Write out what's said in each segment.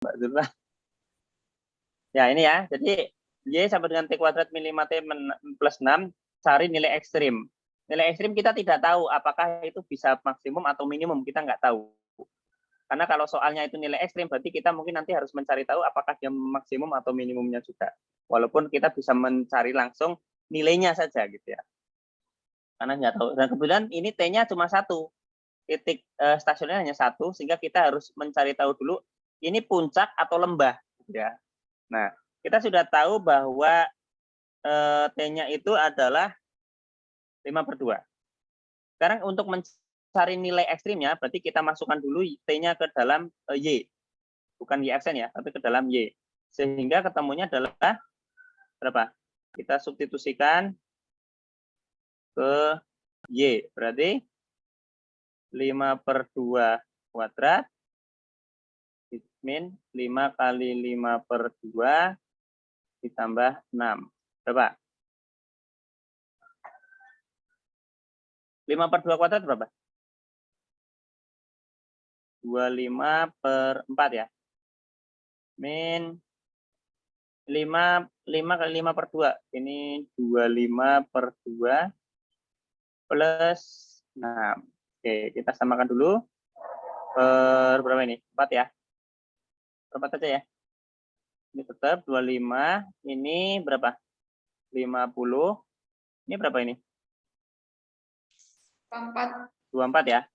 Mbak Zulfa. Ya, ini ya. Jadi, Y sama dengan T kuadrat min 5T plus 6, cari nilai ekstrim. Nilai ekstrim kita tidak tahu apakah itu bisa maksimum atau minimum, kita nggak tahu. Karena kalau soalnya itu nilai ekstrim, berarti kita mungkin nanti harus mencari tahu apakah dia maksimum atau minimumnya juga. Walaupun kita bisa mencari langsung nilainya saja gitu ya. Karena nggak tahu. Dan kebetulan ini T-nya cuma satu. Titik stasioner hanya satu, sehingga kita harus mencari tahu dulu ini puncak atau lembah. Gitu ya. Nah, kita sudah tahu bahwa T-nya itu adalah 5/2. Sekarang untuk mencari nilai ekstrimnya, berarti kita masukkan dulu T-nya ke dalam Y. Bukan Y aksen ya, tapi ke dalam Y. Sehingga ketemunya adalah berapa? Kita substitusikan ke Y. Berarti 5/2 kuadrat min 5 kali 5/2 ditambah 6. Berapa? 5/2 kuadrat berapa? 25/4 ya. Min 5 kali 5/2. Ini 25/2 plus 6. Oke, kita samakan dulu. Berapa ini? 4 ya. 4 saja ya. Ini tetap 25. Ini berapa? 50. Ini berapa ini? 24. 24 ya.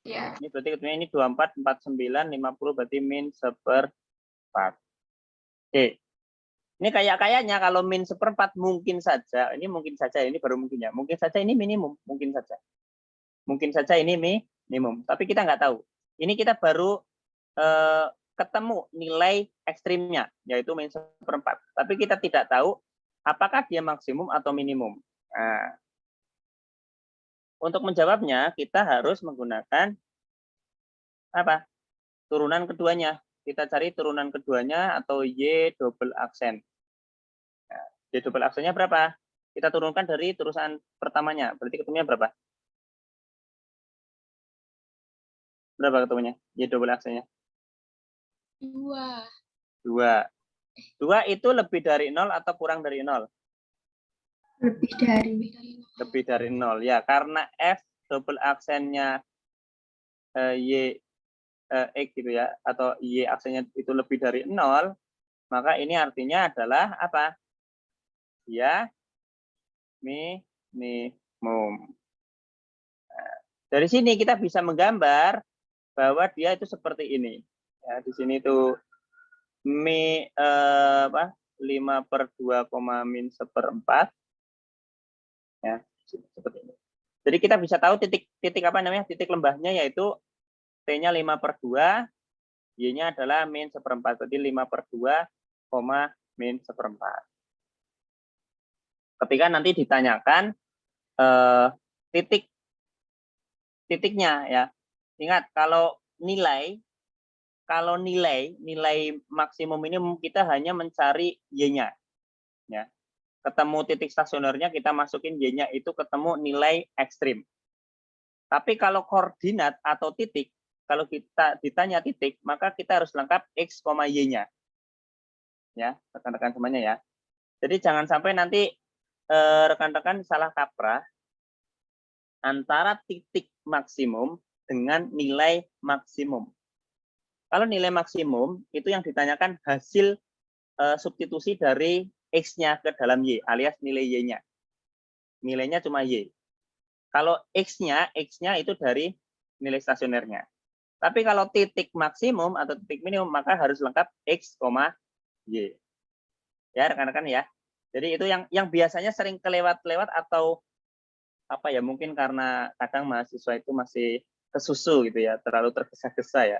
Ya. Ini berarti ketemunya ini 24, 49, 50 berarti min 1/4. Oke. Ini kayaknya kalau min 1/4 mungkin saja, ini mungkin saja, ini baru mungkin ya. Mungkin saja ini minimum, mungkin saja. Mungkin saja ini minimum, tapi kita nggak tahu. Ini kita baru ketemu nilai ekstrimnya, yaitu min 1/4. Tapi kita tidak tahu apakah dia maksimum atau minimum. Nah, untuk menjawabnya, kita harus menggunakan apa? Turunan keduanya. Kita cari turunan keduanya atau Y double aksen. Nah, Y double aksennya berapa? Kita turunkan dari turunan pertamanya. Berarti ketemunya berapa? Berapa ketemunya? Y double aksennya? 2. 2. 2 itu lebih dari 0 atau kurang dari 0? Lebih dari 0. Ya, karena F double aksennya Y X gitu ya, atau Y aksennya itu lebih dari 0, maka ini artinya adalah apa? Ya, minimum. Nah, dari sini kita bisa menggambar bahwa dia itu seperti ini. Ya, di sini tuh 5/2, min 1/4. Ya, seperti ini. Jadi kita bisa tahu titik apa namanya? Titik lembahnya yaitu T-nya 5/2, Y-nya adalah min 1/4. Jadi 5/2, min 1/4. Ketika nanti ditanyakan titiknya ya. Ingat kalau nilai maksimum minimum kita hanya mencari Y-nya. Ya. Ketemu titik stasionernya, kita masukin Y-nya itu ketemu nilai ekstrim. Tapi kalau koordinat atau titik, kalau kita ditanya titik, maka kita harus lengkap X, Y-nya. Ya, rekan-rekan semuanya ya. Jadi jangan sampai nanti rekan-rekan salah kaprah antara titik maksimum dengan nilai maksimum. Kalau nilai maksimum itu yang ditanyakan hasil substitusi dari X-nya ke dalam Y, alias nilai Y-nya. Nilainya cuma Y. Kalau X-nya itu dari nilai stasionernya. Tapi kalau titik maksimum atau titik minimum, maka harus lengkap X, Y. Ya, rekan-rekan ya. Jadi itu yang biasanya sering kelewat-lewat atau apa ya, mungkin karena kadang mahasiswa itu masih kesusu gitu ya, terlalu tergesa-gesa ya.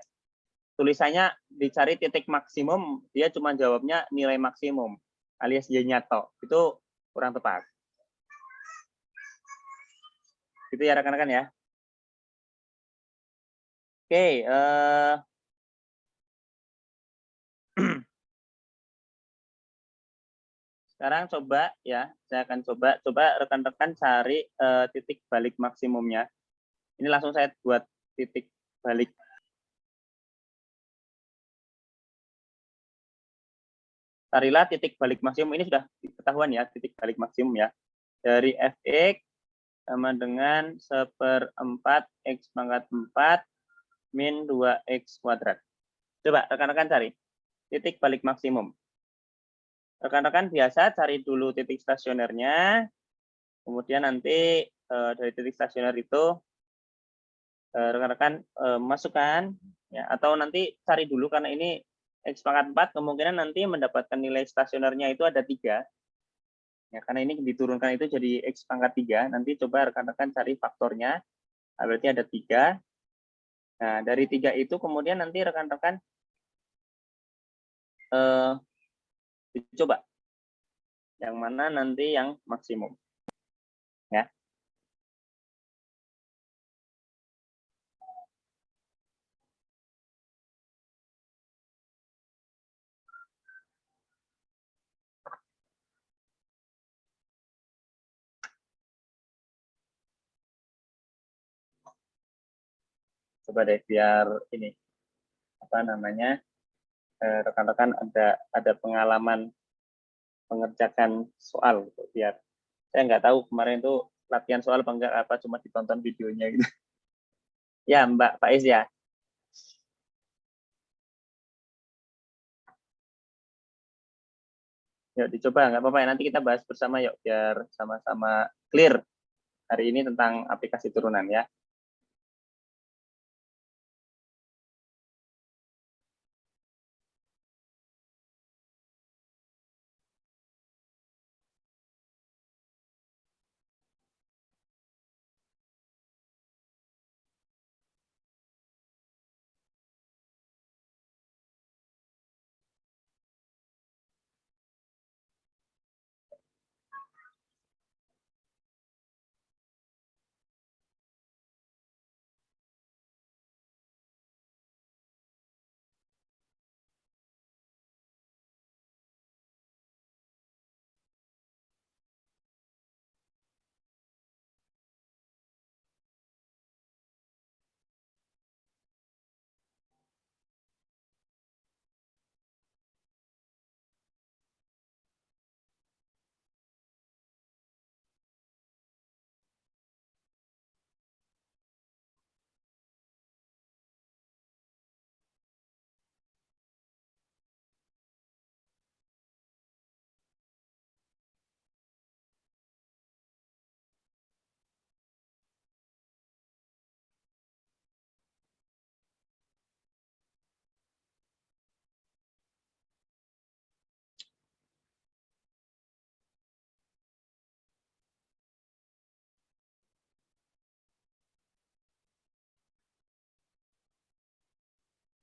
Tulisannya dicari titik maksimum, dia cuma jawabnya nilai maksimum alias Y-nya tok. Itu kurang tepat. Gitu ya rekan-rekan ya. Oke, sekarang coba ya, saya akan coba rekan-rekan cari titik balik maksimumnya. Ini langsung saya buat titik balik carilah titik balik maksimum. Ini sudah ketahuan ya, titik balik maksimum ya. Dari fx sama dengan 1/4 x pangkat 4 min 2x kuadrat. Coba rekan-rekan cari titik balik maksimum. Rekan-rekan biasa cari dulu titik stasionernya, kemudian nanti dari titik stasioner itu rekan-rekan masukkan, ya, atau nanti cari dulu karena ini x pangkat 4 kemungkinan nanti mendapatkan nilai stasionernya itu ada 3. Ya, karena ini diturunkan itu jadi x pangkat 3. Nanti coba rekan-rekan cari faktornya, berarti ada 3. Nah, dari 3 itu kemudian nanti rekan-rekan coba yang mana nanti yang maksimum. Ya. Coba deh biar ini apa namanya rekan-rekan ada pengalaman mengerjakan soal gitu, biar saya nggak tahu kemarin itu latihan soal apa enggak, apa cuma ditonton videonya gitu. Ya Mbak Faiz ya. Yuk dicoba, nggak apa-apa ya, nanti kita bahas bersama yuk biar sama-sama clear hari ini tentang aplikasi turunan ya.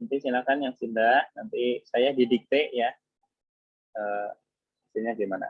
Nanti silakan yang sudah, nanti saya didikte ya hasilnya gimana.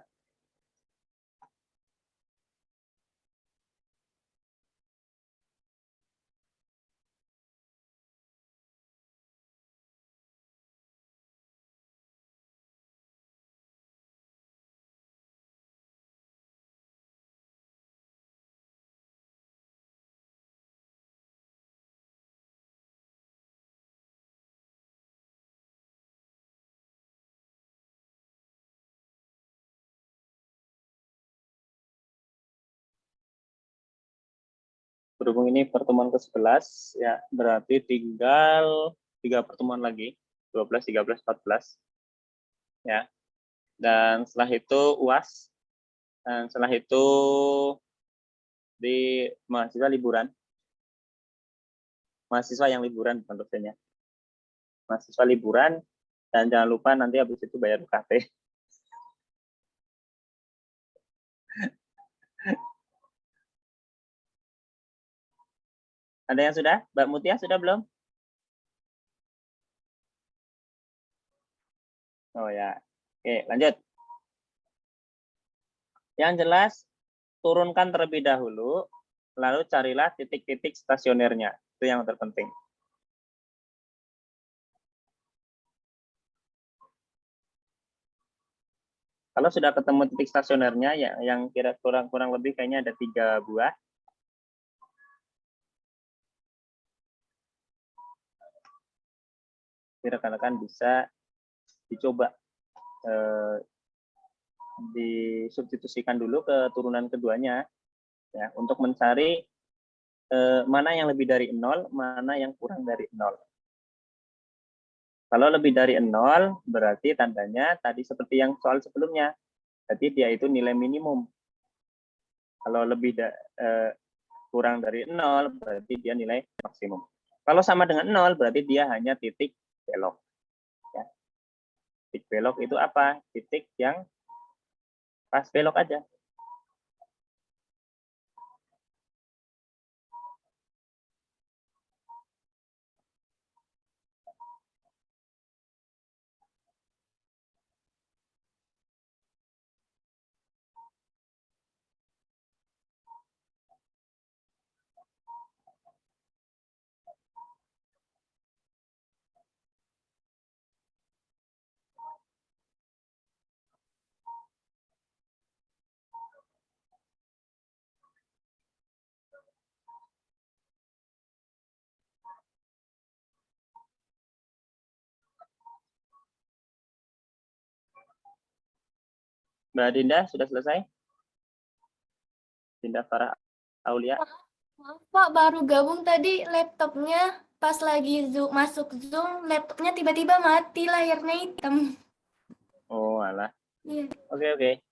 Berhubung ini pertemuan ke-11 ya, berarti tinggal 3 pertemuan lagi, 12, 13, 14 ya. Dan setelah itu UAS, dan setelah itu di mahasiswa liburan. Mahasiswa yang liburan bukan dosennya. Mahasiswa liburan, dan jangan lupa nanti habis itu bayar UKT. Ada yang sudah? Mbak Mutia sudah belum? Oh ya. Oke, lanjut. Yang jelas, turunkan terlebih dahulu, lalu carilah titik-titik stasionernya. Itu yang terpenting. Kalau sudah ketemu titik stasionernya, ya, yang kira kurang lebih kayaknya ada 3 buah. Rekan-rekan bisa dicoba disubstitusikan dulu ke turunan keduanya ya untuk mencari mana yang lebih dari 0, mana yang kurang dari 0. Kalau lebih dari 0 berarti tandanya tadi seperti yang soal sebelumnya. Jadi dia itu nilai minimum. Kalau kurang dari 0 berarti dia nilai maksimum. Kalau sama dengan 0 berarti dia hanya titik belok. Ya. Titik belok itu apa? Titik yang pas belok aja. Mbak Dinda sudah selesai? Dinda Farah Aulia. Maaf Pak, baru gabung tadi laptopnya. Pas lagi masuk Zoom, laptopnya tiba-tiba mati, layarnya hitam. Oh, alah. Iya. Oke.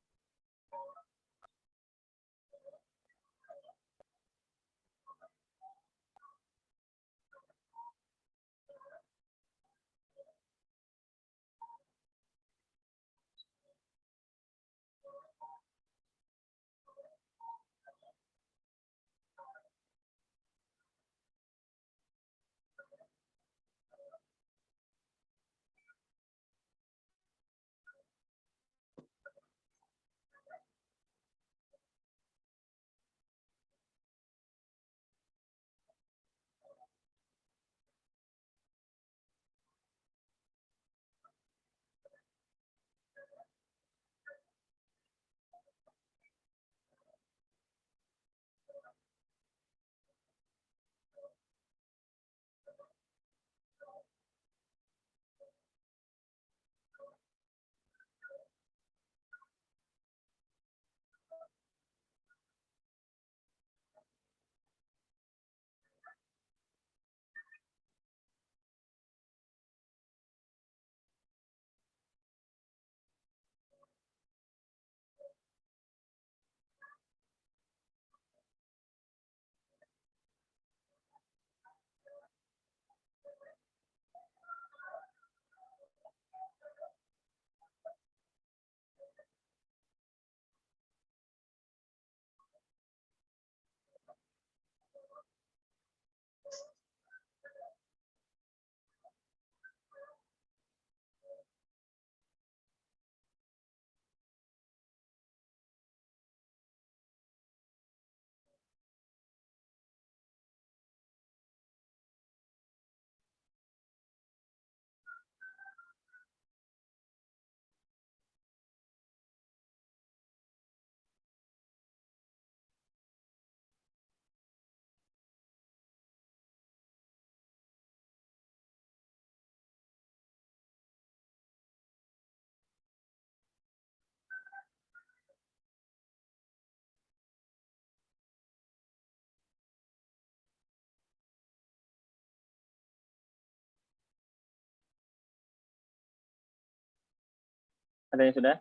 Ada yang sudah?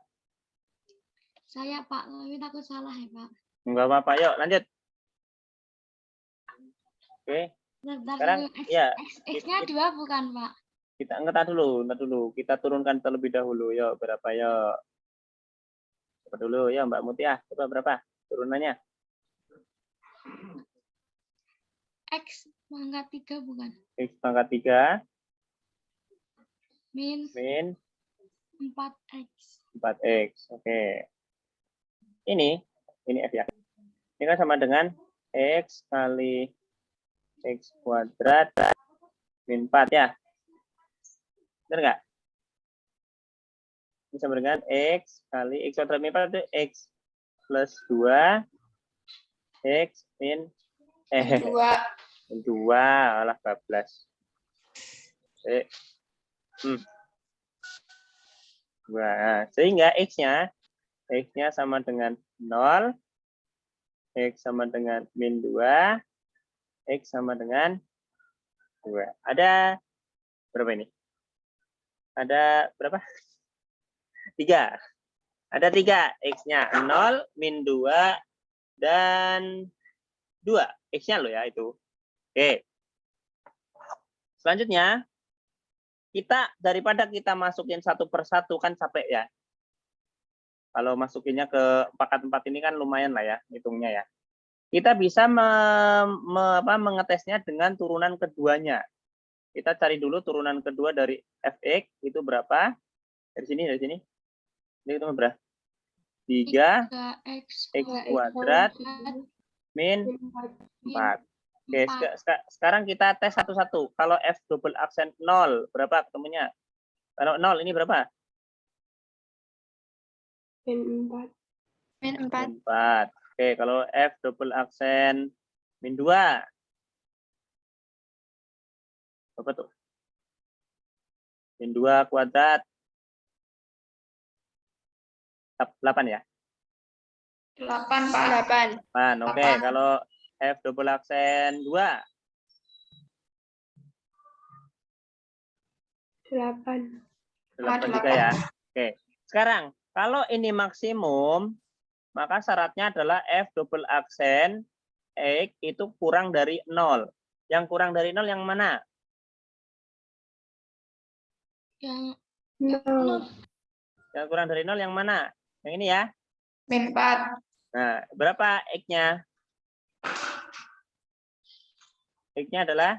Saya Pak, tapi takut salah ya Pak. Enggak apa-apa, yuk lanjut. Oke. Bentar, Sekarang ya X-nya 2 bukan Pak? kita ntar dulu. Kita turunkan terlebih dahulu. Yuk, berapa yuk? Coba dulu ya Mbak Mutia. Coba berapa turunannya? X pangkat 3 bukan? X pangkat 3 Min min 4X. 4X. Oke. Ini F ya. Ini kan sama dengan X kali X kuadrat min 4 ya. Benar nggak? Ini sama dengan X kali X kuadrat min 4 itu X plus 2 X min 2. Alah bablas. Nah, sehingga X-nya sama dengan 0, X sama dengan min 2, X sama dengan 2. Ada berapa ini? Ada berapa? 3. Ada 3. X-nya 0, min 2, dan 2. X-nya loh ya itu. Oke. Selanjutnya, kita daripada kita masukin satu persatu kan capek ya. Kalau masukinnya ke empat ini kan lumayan lah ya hitungnya ya. Kita bisa mengetesnya dengan turunan keduanya. Kita cari dulu turunan kedua dari fx itu berapa? Dari sini. Ini itu berapa? 3 X kuadrat min 4. Oke, sekarang kita tes satu-satu. Kalau f double aksen 0, berapa ketemunya? Kalau 0 ini berapa? Min 4. Oke, kalau f double aksen min 2. Berapa tuh? Min 2 kuadrat. 8 ya? 8, Pak. 8. Oke, kalau f double aksen 2. 8. 8 juga ya. Oke. Sekarang, kalau ini maksimum, maka syaratnya adalah f double aksen x itu kurang dari 0. Yang kurang dari 0 yang mana? Yang 0. Yang kurang dari 0 yang mana? Yang ini ya. Min 4. Nah, berapa x-nya? X-nya adalah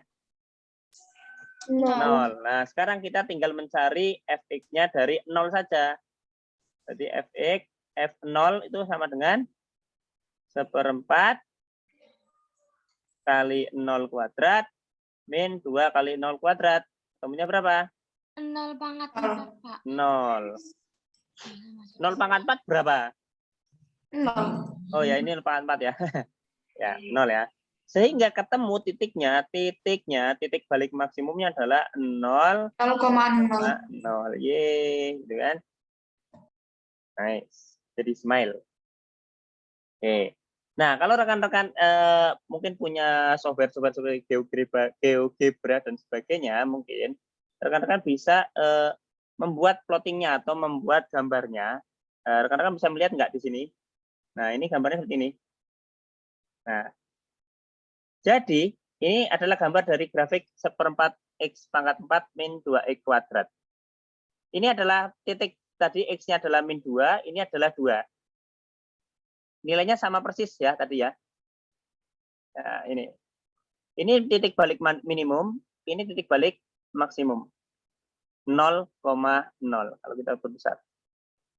0. Nah, sekarang kita tinggal mencari fx-nya dari 0 saja. Jadi fx, f0 itu sama dengan 1/4 kali 0 kuadrat min 2 kali 0 kuadrat. Ketemunya berapa? 0 pangkat 4, Pak. 0. 0 pangkat 4 berapa? 0. Oh ya, ini 0 pangkat 4 ya. Ya, 0 ya. Sehingga ketemu titik balik maksimumnya adalah 0,0. 0,0. Yeay, gitu kan. Nice. Jadi smile. Oke. Nah, kalau rekan-rekan mungkin punya software GeoGebra dan sebagainya, mungkin rekan-rekan bisa membuat plottingnya atau membuat gambarnya. Rekan-rekan bisa melihat nggak di sini? Nah, ini gambarnya seperti ini. Nah, jadi ini adalah gambar dari grafik 1/4 x pangkat 4 min 2x kuadrat. Ini adalah titik tadi x-nya adalah min 2, ini adalah 2. Nilainya sama persis ya tadi ya. Nah, ini. Ini titik balik minimum, ini titik balik maksimum. 0,0 kalau kita perbesar.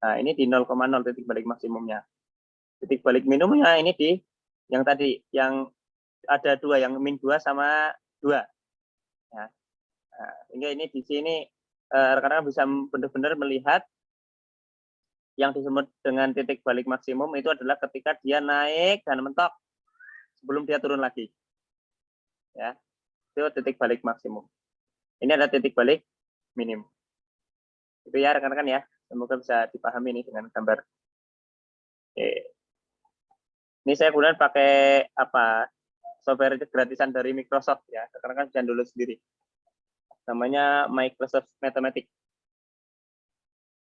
Nah, ini di 0,0 titik balik maksimumnya. Titik balik minimumnya ini di yang tadi, yang ada 2, yang min 2 sama 2. Ya. Nah, sehingga ini di sini rekan-rekan bisa benar-benar melihat yang disebut dengan titik balik maksimum itu adalah ketika dia naik dan mentok sebelum dia turun lagi. Ya, itu titik balik maksimum. Ini adalah titik balik minimum. Itu ya rekan-rekan ya. Semoga bisa dipahami ini dengan gambar. Oke. Ini saya kemudian pakai software gratisan dari Microsoft ya. Rekan-rekan bisa download sendiri. Namanya Microsoft Mathematics.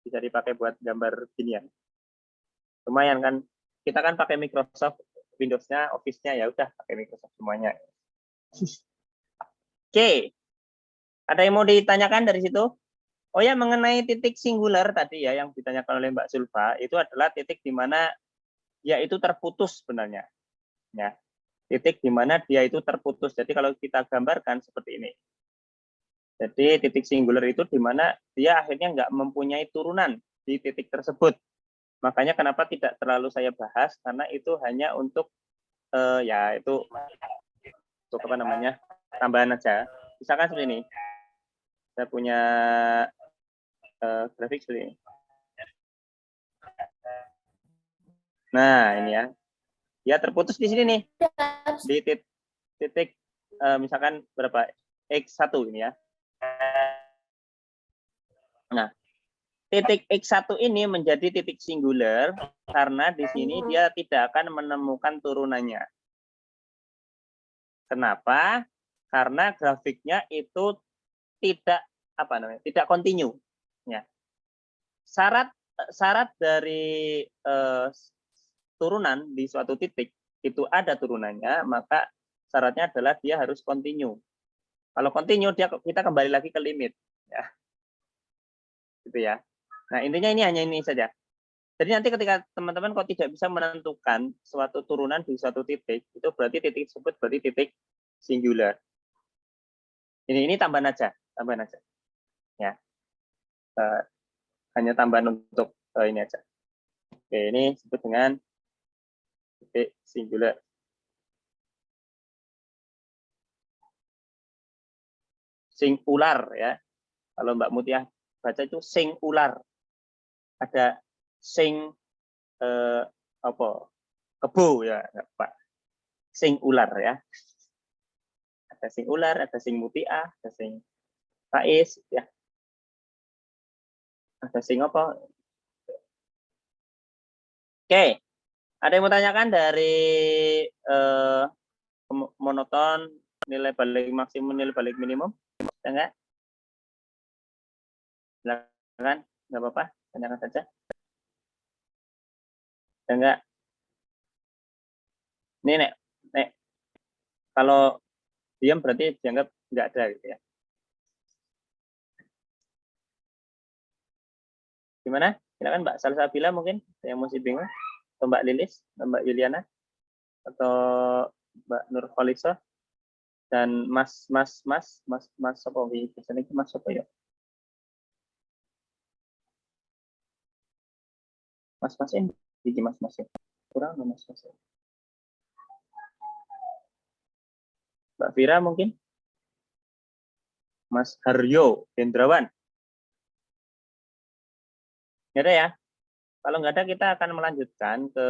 Bisa dipakai buat gambar ginian. Lumayan kan? Kita kan pakai Microsoft, Windows-nya, Office-nya ya udah pakai Microsoft semuanya. Oke. Ada yang mau ditanyakan dari situ? Oh ya, mengenai titik singular tadi ya yang ditanyakan oleh Mbak Zulfa, itu adalah titik di mana dia itu terputus sebenarnya. Ya. Titik di mana dia itu terputus. Jadi kalau kita gambarkan seperti ini. Jadi titik singular itu di mana dia akhirnya nggak mempunyai turunan di titik tersebut. Makanya kenapa tidak terlalu saya bahas, karena itu hanya untuk ya itu untuk apa namanya tambahan aja. Misalkan seperti ini, saya punya grafik seperti ini. Nah ini ya, dia terputus di sini nih, di titik misalkan berapa x1 ini ya. Nah titik X1 ini menjadi titik singular karena di sini dia tidak akan menemukan turunannya. Kenapa? Karena grafiknya itu tidak tidak kontinu. Ya. Syarat dari turunan di suatu titik itu ada turunannya, maka syaratnya adalah dia harus kontinu. Kalau kontinu kita kembali lagi ke limit, ya. Gitu ya. Nah, intinya ini hanya ini saja. Jadi nanti ketika teman-teman kok tidak bisa menentukan suatu turunan di suatu titik, itu berarti titik tersebut berarti titik singular. Ini tambahan aja. Ya. Hanya tambahan untuk ini aja. Oke, ini disebut dengan titik singular. Singular ya. Kalau Mbak Mutiah baca itu singular. Ada sing kebo ya, Pak. Singular ya. Ada sing ular, ada sing mutiah, ada sing faiz ya. Ada sing apa? Oke. Ada yang mau tanyakan dari monoton, nilai balik maksimum, nilai balik minimum? Enggak? Silakan, enggak apa-apa, tanyakan saja. Enggak? Ini nek kalau diam berarti dianggap enggak ada gitu ya. Gimana? Silakan Mbak Salsabila mungkin yang masih bingung, atau Mbak Lilis, Mbak Yuliana, atau Mbak Nur Khalisa, dan Mas apa biasanya Mas apa ya? Mas ini biji Mas ya. Kurang Mas ya. Mbak Vira mungkin? Mas Haryo Hendrawan. Nggak ada ya? Kalau nggak ada, kita akan melanjutkan ke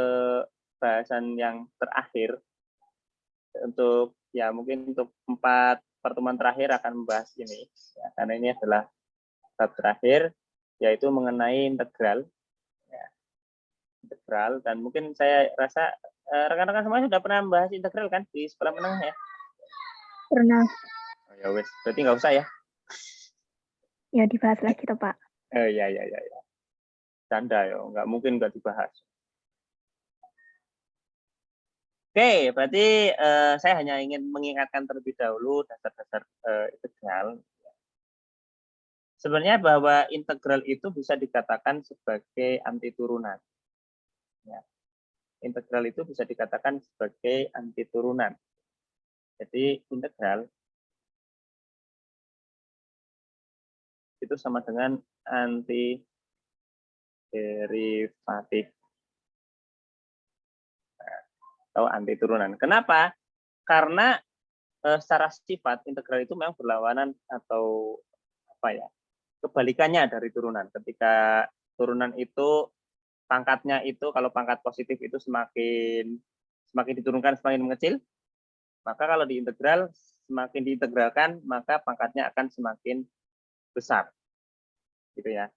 bahasan yang terakhir. Untuk ya mungkin untuk 4 pertemuan terakhir akan membahas ini. Ya, karena ini adalah bab terakhir, yaitu mengenai integral. Ya, integral. Dan mungkin saya rasa rekan-rekan semuanya sudah pernah membahas integral kan di sekolah menengah ya? Pernah. Oh, ya wes, berarti nggak usah ya? Ya dibahas lagi toh Pak. Ya. Canda ya, nggak mungkin nggak dibahas. Oke, berarti saya hanya ingin mengingatkan terlebih dahulu dasar-dasar integral. Sebenarnya bahwa integral itu bisa dikatakan sebagai anti turunan. Ya. Integral itu bisa dikatakan sebagai anti turunan. Jadi integral itu sama dengan anti derivatif atau anti turunan. Kenapa? Karena secara sifat integral itu memang berlawanan atau apa ya? Kebalikannya dari turunan. Ketika turunan itu pangkatnya itu kalau pangkat positif itu semakin diturunkan semakin mengecil, maka kalau di integral semakin diintegralkan maka pangkatnya akan semakin besar. Gitu ya.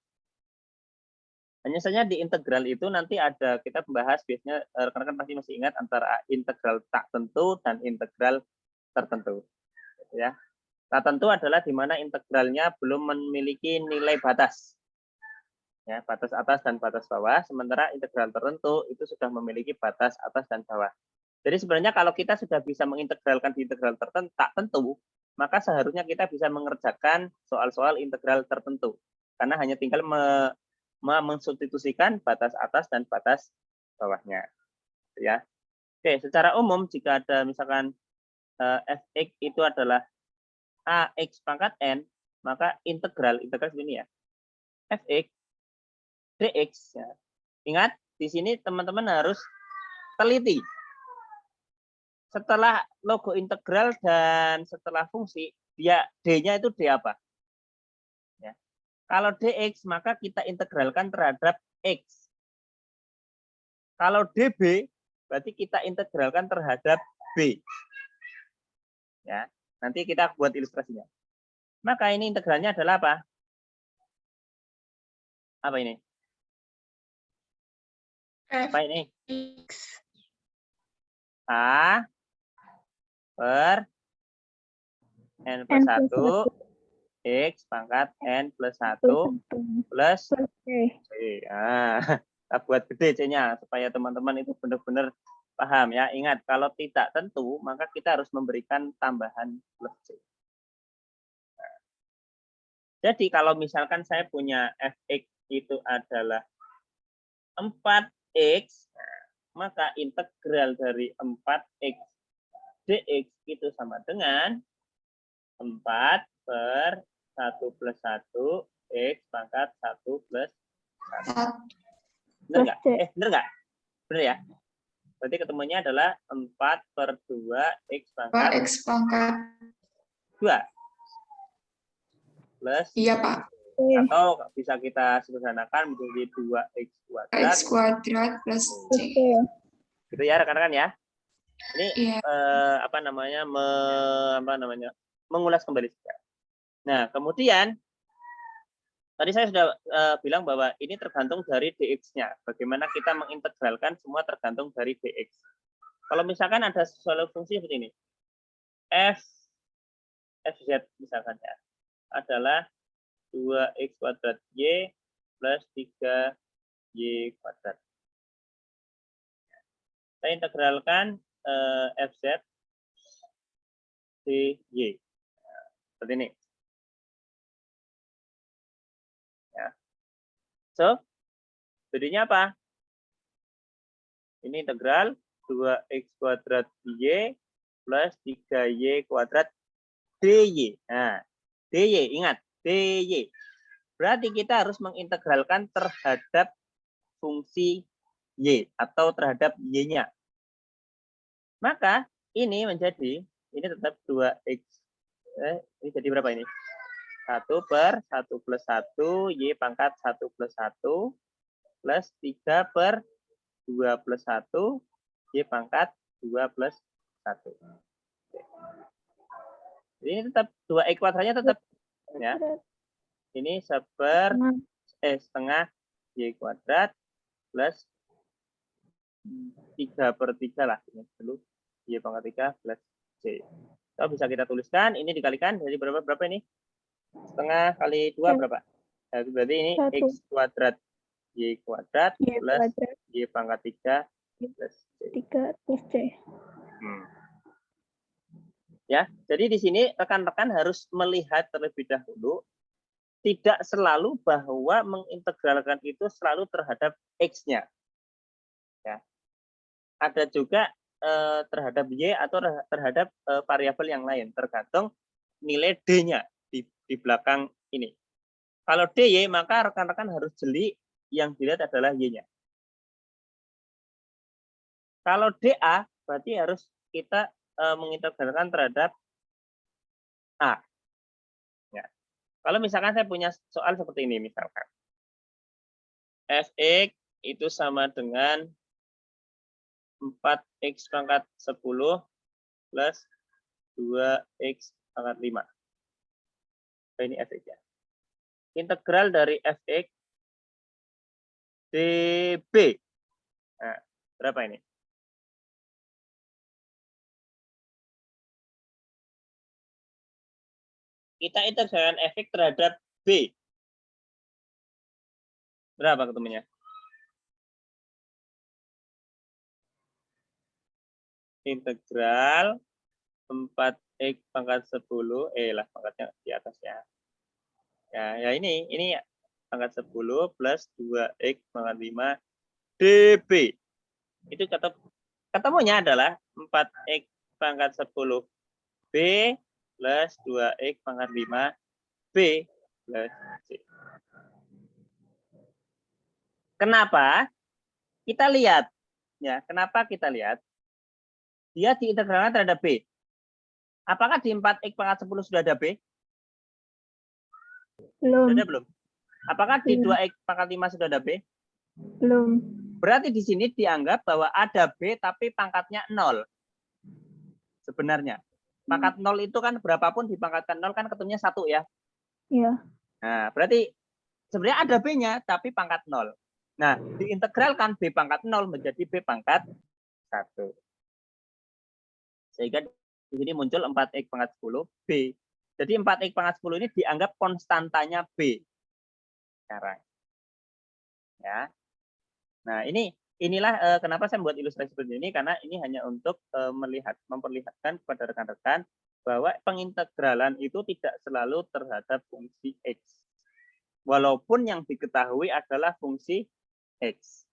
Hanya saja di integral itu nanti ada kita membahas biasanya rekan-rekan pasti masih ingat antara integral tak tentu dan integral tertentu. Ya. Tak tentu adalah di mana integralnya belum memiliki nilai batas. Ya, batas atas dan batas bawah, sementara integral tertentu itu sudah memiliki batas atas dan bawah. Jadi sebenarnya kalau kita sudah bisa mengintegralkan di integral tertentu tak tentu, maka seharusnya kita bisa mengerjakan soal-soal integral tertentu. Karena hanya tinggal mensubstitusikan batas atas dan batas bawahnya, ya. Oke, secara umum jika ada misalkan fx itu adalah ax pangkat n, maka integral segini ya, fx dx. Ya. Ingat di sini teman-teman harus teliti. Setelah logo integral dan setelah fungsi, dia d-nya itu d apa? Kalau dx, maka kita integralkan terhadap x. Kalau db, berarti kita integralkan terhadap b. Ya, nanti kita buat ilustrasinya. Maka ini integralnya adalah apa? Apa ini? Apa ini? X. A per N plus N plus 1 X pangkat N plus 1 plus plus C. C. Nah, kita buat gede C-nya supaya teman-teman itu benar-benar paham ya. Ingat, kalau tidak tentu, maka kita harus memberikan tambahan plus C. Nah, jadi kalau misalkan saya punya fx itu adalah 4x, maka integral dari 4x dx itu sama dengan 4 per 1 plus 1 x pangkat 1 plus 1. Benar nggak? Benar nggak? Benar ya? Berarti ketemunya adalah 4 per 2 x pangkat X pangkat. 2 plus Iya, Pak. atau bisa kita sederhanakan menjadi 2x kuadrat X kuadrat plus C. gitu ya rekan-rekan ya. Ini Iya. apa namanya mengulas kembali saja. Nah, kemudian tadi saya sudah bilang bahwa ini tergantung dari dx-nya. Bagaimana kita mengintegralkan semua tergantung dari dx. Kalau misalkan ada suatu fungsi seperti ini, fz misalkan ya, adalah 2x kuadrat y plus 3y kuadrat. Saya integralkan fz dy. Seperti ini. Ya. So, jadinya apa? Ini integral 2x kuadrat y plus 3y kuadrat dy. Nah, dy, ingat, dy. Berarti kita harus mengintegralkan terhadap fungsi y atau terhadap y-nya. Maka ini menjadi, ini tetap 2x. Ini jadi berapa ini? 1 per 1 plus 1, y pangkat 1 plus 1, plus 3 per 2 plus 1, y pangkat 2 plus 1. Ini tetap 2x kuadratnya tetap. Ya. Ini setengah y kuadrat plus 3 per 3 lah. Ini dulu y pangkat 3 plus c. So, bisa kita tuliskan, ini dikalikan, jadi berapa ini? Setengah kali 2 berapa? Nah, berarti ini 1. x kuadrat y kuadrat Y plus kuadrat. y pangkat 3 plus c. 3 plus C. Ya, jadi di sini rekan-rekan harus melihat terlebih dahulu, tidak selalu bahwa mengintegralkan itu selalu terhadap x-nya. Ya. Ada juga terhadap y atau terhadap variabel yang lain, tergantung nilai d-nya di belakang ini. Kalau dy, maka rekan-rekan harus jeli, yang dilihat adalah y-nya. Kalau dA, berarti harus kita mengintegralkan terhadap a. Ya. Kalau misalkan saya punya soal seperti ini, misalkan fx itu sama dengan 4x pangkat 10 plus 2x pangkat 5. Ini fx ya. Integral dari fx db. Nah, berapa ini? Kita integralkan fx terhadap b. Berapa ketemunya? Integral 4x pangkat 10, lah pangkatnya di atas ya. Ya ini pangkat 10 plus 2x pangkat 5 db. Itu ketemunya adalah 4x pangkat 10 b plus 2x pangkat 5 b plus c. Kenapa? Kita lihat ya, kenapa kita lihat? Dia diintegralkan terhadap b. Apakah di 4x pangkat 10 sudah ada b? Belum. Sudah belum? Apakah di 2x pangkat 5 sudah ada b? Belum. Berarti di sini dianggap bahwa ada b tapi pangkatnya 0. Sebenarnya. Pangkat 0 itu kan berapapun dipangkatkan 0 kan ketemunya 1 ya? Iya. Nah, berarti sebenarnya ada B-nya, tapi pangkat 0. Nah, diintegralkan B pangkat 0 menjadi B pangkat 1. Sehingga di sini muncul 4X pangkat 10 B. Jadi 4X pangkat 10 ini dianggap konstantanya B. Sekarang. Ya. Nah, inilah kenapa saya membuat ilustrasi seperti ini, karena ini hanya untuk memperlihatkan kepada rekan-rekan bahwa pengintegralan itu tidak selalu terhadap fungsi X. Walaupun yang diketahui adalah fungsi X.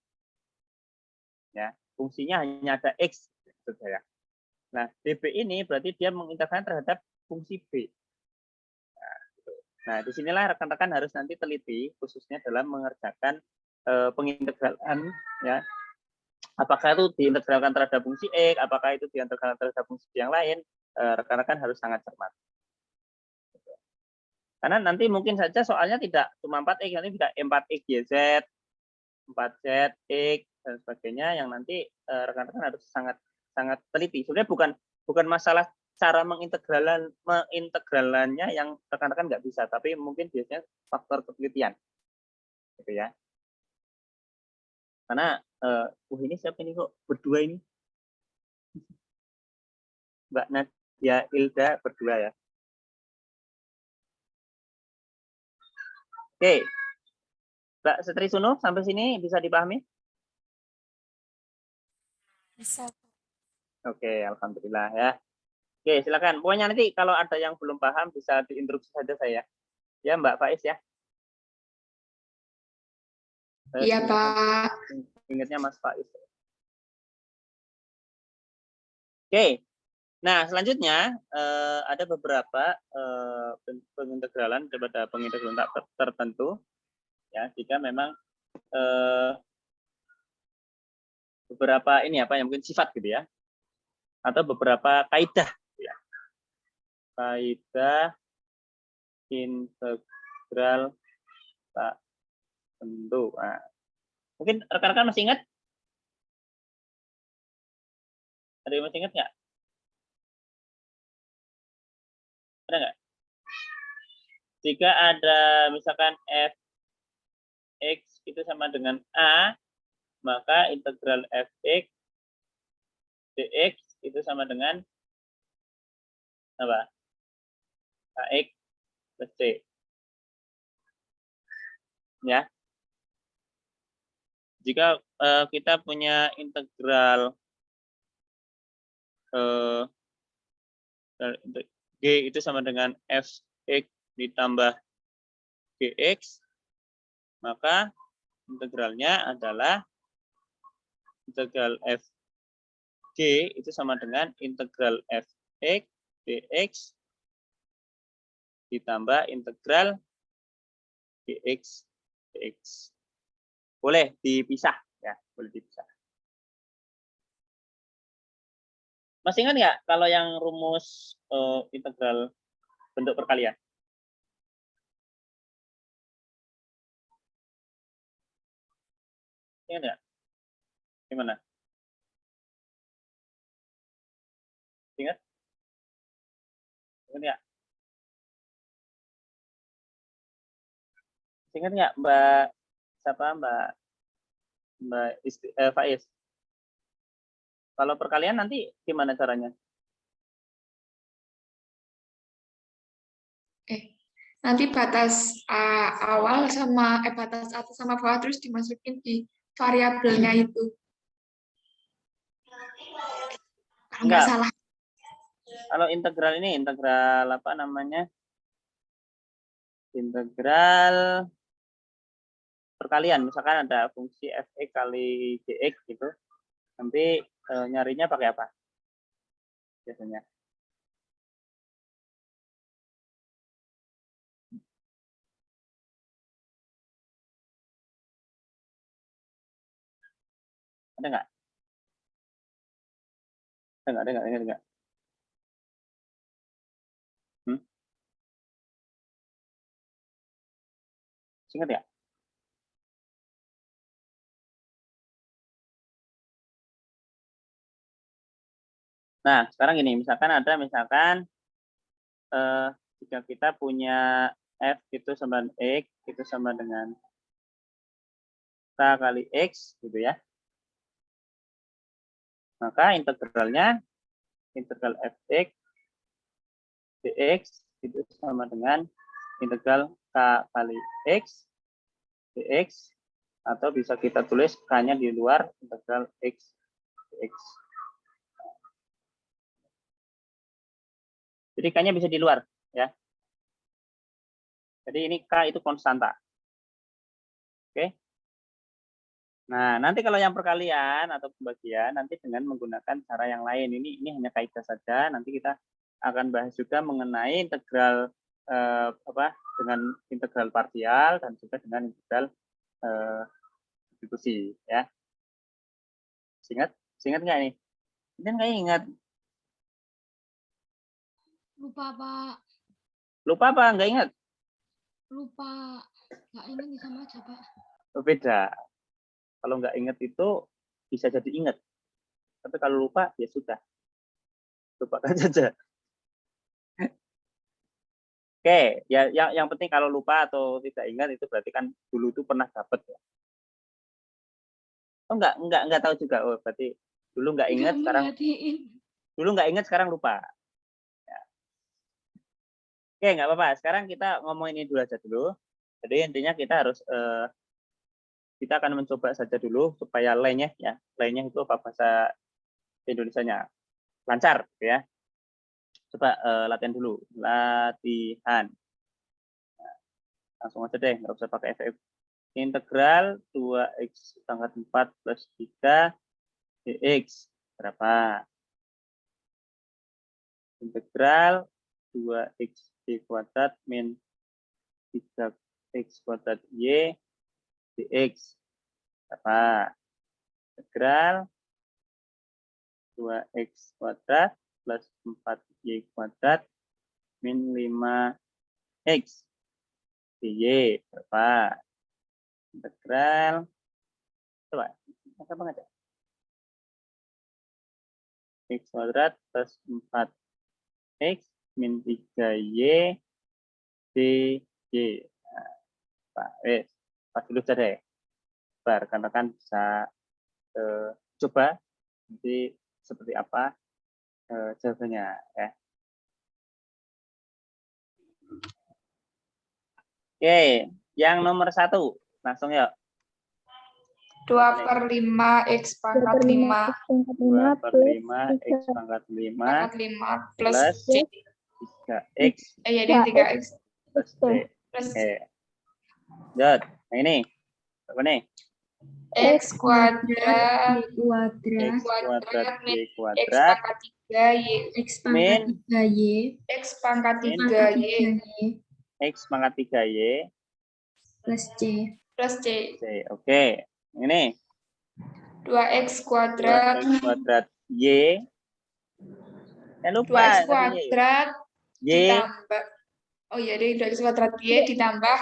Ya, fungsinya hanya ada X, saudara. Nah, DB ini berarti dia mengintegralkan terhadap fungsi B. Nah, disinilah rekan-rekan harus nanti teliti, khususnya dalam mengerjakan pengintegralan, ya. Apakah itu diintegralkan terhadap fungsi X, apakah itu diintegralkan terhadap fungsi yang lain, rekan-rekan harus sangat cermat. Karena nanti mungkin saja soalnya tidak cuma 4X, nanti tidak 4X YZ, 4Z, X, dan sebagainya, yang nanti rekan-rekan harus sangat teliti. Sebenarnya bukan masalah cara mengintegralannya yang rekan-rekan nggak bisa, tapi mungkin biasanya faktor ketelitian. Gitu ya. Karena, ini siapa ini kok berdua ini? Mbak Nadia Ilda berdua ya. Oke, Mbak Setri Suno, sampai sini bisa dipahami? Bisa. Oke, alhamdulillah ya. Oke, silakan. Pokoknya nanti kalau ada yang belum paham bisa diinstruksi saja saya. Ya, Mbak Faiz ya. Iya, Pak. Ingatnya Mas Faiz. Oke. Nah, selanjutnya ada beberapa pengintegralan kepada pengintegralan tertentu. Ya, jika memang beberapa ini apa yang mungkin sifat gitu ya, atau beberapa kaidah gitu ya. Kaidah integral tak tentu. Nah, mungkin rekan-rekan masih ingat? Ada yang masih ingat nggak? Ada nggak? Jika ada misalkan fx itu sama dengan a, maka integral fx dx itu sama dengan apa? Ax plus c. Ya. Jika kita punya integral g itu sama dengan fx ditambah gx, maka integralnya adalah integral fg itu sama dengan integral fx dx ditambah integral gx dx. Boleh dipisah ya, boleh dipisah. Masih ingat nggak kalau yang rumus integral bentuk perkalian? Ingat nggak? Gimana? Ingat? Ingat nggak? Ingat nggak Mbak siapa Mbak Faiz? Kalau perkalian nanti gimana caranya? Nanti batas awal sama batas atas sama bawah terus dimasukin di variabelnya itu. Kalau nggak salah. Kalau integral ini integral apa namanya? Integral perkalian. Misalkan ada fungsi fx kali gx gitu. Nanti nyarinya pakai apa? Biasanya. Ada nggak? Ada nggak? Ingat ya? Nah, sekarang gini, misalkan jika kita punya F itu sama dengan X itu sama dengan K kali X gitu ya. Maka integralnya integral Fx dx itu sama dengan integral K kali X dx, atau bisa kita tulis K-nya di luar integral X dx. Jadi K-nya bisa di luar ya. Jadi ini K itu konstanta. Oke. Nah, nanti kalau yang perkalian atau pembagian nanti dengan menggunakan cara yang lain. Ini hanya kaidah saja. Nanti kita akan bahas juga mengenai integral dengan integral parsial dan juga dengan integral substitusi ya. Ingat nggak ini? Ini nggak ingat. Lupa, Pak. Lupa apa? Nggak ingat? Lupa. Nggak ingat nih sama aja, Pak. Beda. Kalau nggak ingat itu bisa jadi ingat. Tapi kalau lupa ya sudah. Lupakan saja. Oke, ya yang penting kalau lupa atau tidak ingat itu berarti kan dulu itu pernah dapat ya. Oh enggak tahu juga. Oh, berarti dulu nggak ingat sekarang sekarang lupa. Ya. Oke, nggak apa-apa. Sekarang kita ngomongin ini dulu aja dulu. Jadi intinya kita harus kita akan mencoba saja dulu supaya lainnya ya. Lainnya itu apa bahasa Indonesianya lancar ya. Coba latihan dulu. Latihan. Nah, langsung aja deh, nggak usah pakai FF. Integral 2x pangkat 4 plus 3 dx berapa? Integral 2x kuadrat min 3x kuadrat y dx berapa? Integral 2x kuadrat plus 4y kuadrat min 5x dy berapa? Integral coba apa banget ya? X kuadrat plus 4x min 3y dy. Nah, Pak, pas dulu saja deh. Karena kan bisa coba nanti seperti apa jawabannya ya. Oke, yang nomor 1 langsung yuk. 2/5 X pangkat 5 2/5 X pangkat 5 plus C. 3X Jadi 3X plus C. plus Oke. Jod, yang ini apa nih? X kuadrat X kuadrat Y X kuadrat pangkat 3 Y min X pangkat 3 Y X pangkat 3Y plus C. C. Oke. Ini 2X 2X kuadrat kuadrat Y. Lupa 2X kuadrat Y ditambah. Oh iya, dari 2X kuadrat Y ditambah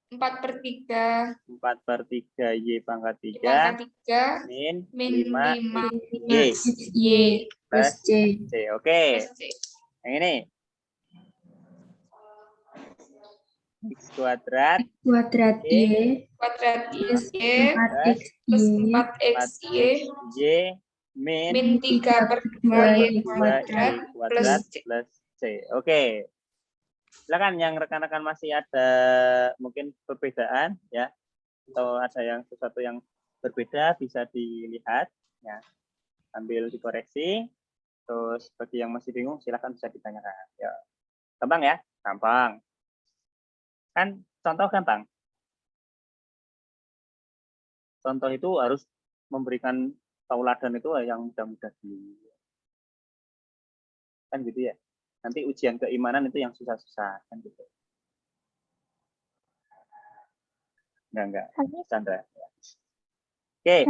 4/3 Y pangkat 3 pangkat 3 min min 5 Y plus C. Oke. plus C. Yang ini X kuadrat Y kuadrat Y plus 4XY Y min min 3/2 Y kuadrat plus C. C. Oke. Silakan yang rekan-rekan masih ada mungkin perbedaan ya, atau ada yang sesuatu yang berbeda bisa dilihat ya, sambil dikoreksi. Terus bagi yang masih bingung silakan bisa ditanyakan. Ya. Gampang ya? Gampang. Kan contoh gampang. Contoh itu harus memberikan tauladan itu yang mudah-mudah dulu. Kan gitu ya. Nanti ujian keimanan itu yang susah-susah kan gitu. Enggak. Chandra. Oke.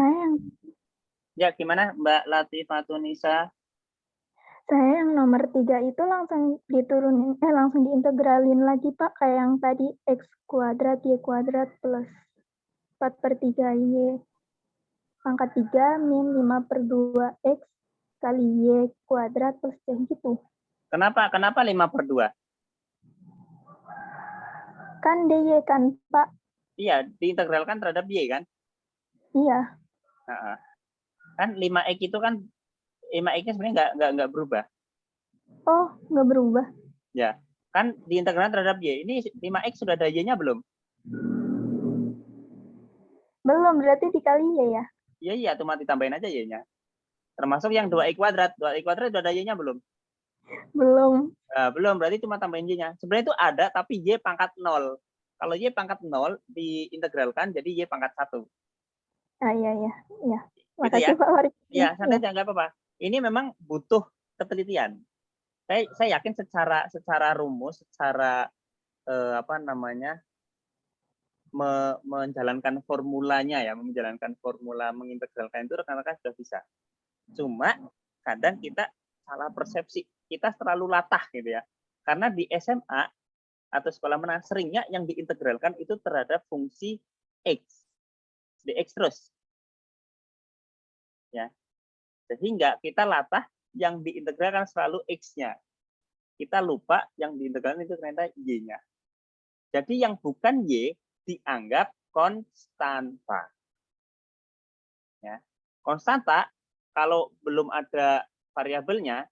Ya, gimana Mbak Latifatunisa? Saya yang nomor 3 itu langsung diturunin, langsung diintegralin lagi Pak, kayak yang tadi X kuadrat Y kuadrat plus 4/3Y pangkat 3 min 5/2X kali Y kuadrat plus C gitu. Kenapa 5/2? Kan DY kan, Pak? Iya, diintegralkan terhadap Y kan? Iya. Nah, kan 5X itu kan 5X-nya sebenarnya nggak berubah. Oh, nggak berubah. Ya, kan diintegralkan terhadap Y. Ini 5X sudah ada Y-nya belum? Belum, berarti dikali ya? Iya, cuma ditambahin aja Y-nya. Termasuk yang 2X kuadrat. 2X kuadrat sudah ada Y-nya belum? Belum. Belum, berarti cuma tambahin Y-nya. Sebenarnya itu ada, tapi Y pangkat 0. Kalau Y pangkat 0, diintegralkan jadi Y pangkat 1. Ah, iya. Gitu ya? Makasih Pak Farid. Ya, santai aja, nggak apa-apa. Ini memang butuh ketelitian. Saya yakin secara rumus, secara menjalankan formulanya ya, menjalankan formula mengintegralkan itu rekan-rekan sudah bisa. Cuma kadang kita salah persepsi, kita terlalu latah gitu ya. Karena di SMA atau sekolah menengah seringnya yang diintegralkan itu terhadap fungsi X, dx terus. Ya. Sehingga kita latah yang diintegralkan selalu X-nya. Kita lupa yang diintegralkan itu ternyata Y-nya. Jadi yang bukan Y dianggap konstanta. Ya. Konstanta kalau belum ada variabelnya,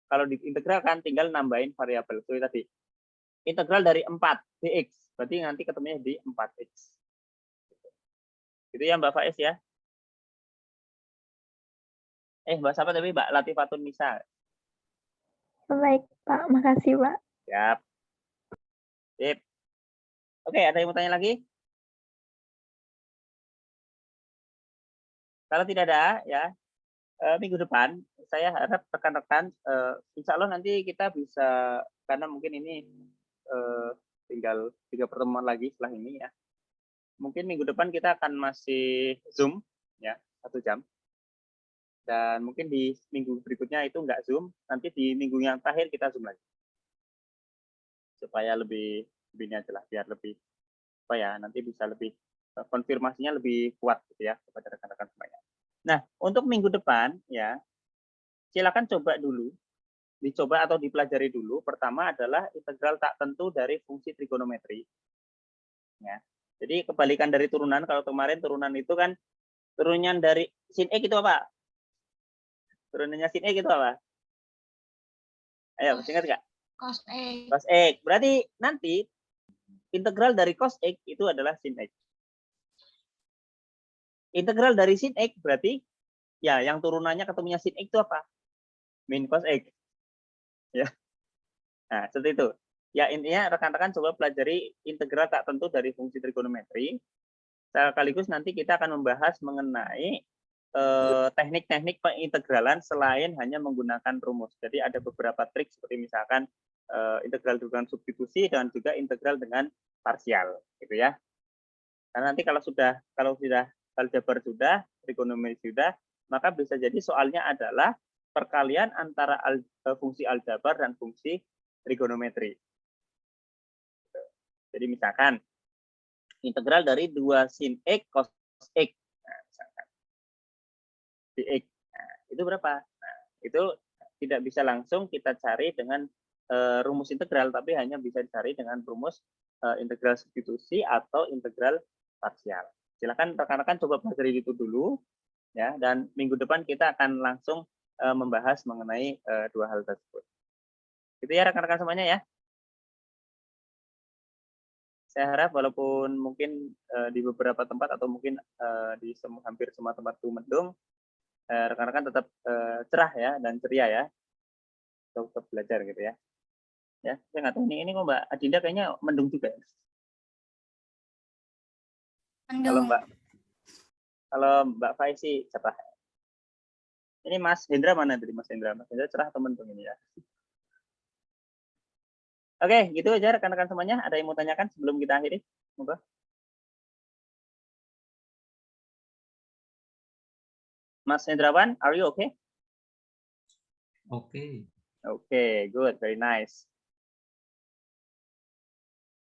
kalau diintegralkan tinggal nambahin variabel. Itu tadi. Integral dari 4 dx, berarti nanti ketemunya di 4x. Itu ya Mbak Faiz ya. Mbak siapa tapi Mbak Latifatun Nisa. Baik Pak, makasih Pak. Siap. Sip. Oke, ada yang mau tanya lagi? Kalau tidak ada, ya minggu depan saya harap rekan-rekan, insya Allah nanti kita bisa, karena mungkin ini tinggal 3 pertemuan lagi setelah ini ya. Mungkin minggu depan kita akan masih Zoom ya 1 jam. Dan mungkin di minggu berikutnya itu enggak Zoom, nanti di minggu yang terakhir kita Zoom lagi. Supaya lebih ini aja lah, biar lebih nanti bisa lebih konfirmasinya lebih kuat gitu ya kepada rekan-rekan semuanya. Nah, untuk minggu depan ya silakan coba dulu, dicoba atau dipelajari dulu. Pertama adalah integral tak tentu dari fungsi trigonometri. Ya. Jadi kebalikan dari turunan, kalau kemarin turunan itu kan turunan dari sin X itu apa? Turunannya sin X itu apa? Ayo, masih ingat nggak? Cos X. Cos X. Berarti nanti integral dari cos X itu adalah sin X. Integral dari sin X berarti ya yang turunannya ketemunya sin X itu apa? Min cos X. Ya. Nah, seperti itu. Ya, intinya rekan-rekan coba pelajari integral tak tentu dari fungsi trigonometri. Sekaligus nanti kita akan membahas mengenai teknik-teknik pengintegralan selain hanya menggunakan rumus. Jadi ada beberapa trik seperti misalkan integral dengan substitusi dan juga integral dengan parsial, gitu ya. Karena nanti kalau sudah aljabar sudah, trigonometri sudah, maka bisa jadi soalnya adalah perkalian antara fungsi aljabar dan fungsi trigonometri. Jadi misalkan integral dari 2 sin X cos X. Nah, misalkan dx. Nah, itu berapa? Nah, itu tidak bisa langsung kita cari dengan rumus integral, tapi hanya bisa dicari dengan rumus integral substitusi atau integral parsial. Silakan rekan-rekan coba pelajari itu dulu, ya. Dan minggu depan kita akan langsung membahas mengenai 2 hal tersebut. Itu ya rekan-rekan semuanya ya. Saya harap walaupun mungkin di beberapa tempat atau mungkin di hampir semua tempat itu mendung, rekan-rekan tetap cerah ya dan ceria ya, tetap belajar gitu ya. Ya, saya nggak tahu ini kok Mbak Adinda kayaknya mendung juga. Mendung. Kalau Mbak Faiz sih cerah. Ini Mas Hendra mana tadi Mas Hendra? Mas Hendra cerah atau mendung ini ya? Oke, gitu aja rekan-rekan semuanya. Ada yang mau tanyakan sebelum kita akhiri? Moga. Mas Hendrawan, are you okay? Okay. Okay, good, very nice.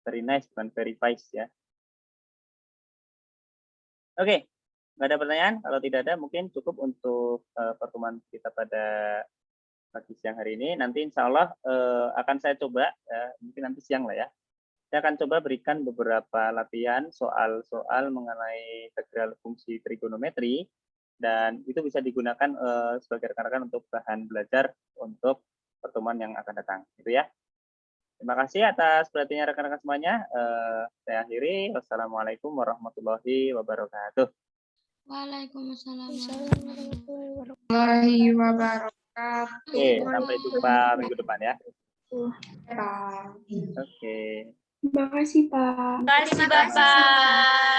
Very nice, bukan very nice ya. Oke, nggak ada pertanyaan. Kalau tidak ada, mungkin cukup untuk pertemuan kita pada pagi siang hari ini. Nanti insya Allah akan saya coba, mungkin nanti siang lah ya. Saya akan coba berikan beberapa latihan soal-soal mengenai integral fungsi trigonometri, dan itu bisa digunakan sebagai rekan-rekan untuk bahan belajar untuk pertemuan yang akan datang, gitu ya. Terima kasih atas perhatiannya rekan-rekan semuanya. Saya akhiri. Wassalamualaikum warahmatullahi wabarakatuh. Waalaikumsalam Assalamualaikum Warahmatullahi wabarakatuh. Oke, sampai jumpa minggu depan ya. Pak. Oke. Terima kasih, Pak. Terima kasih, Bapak.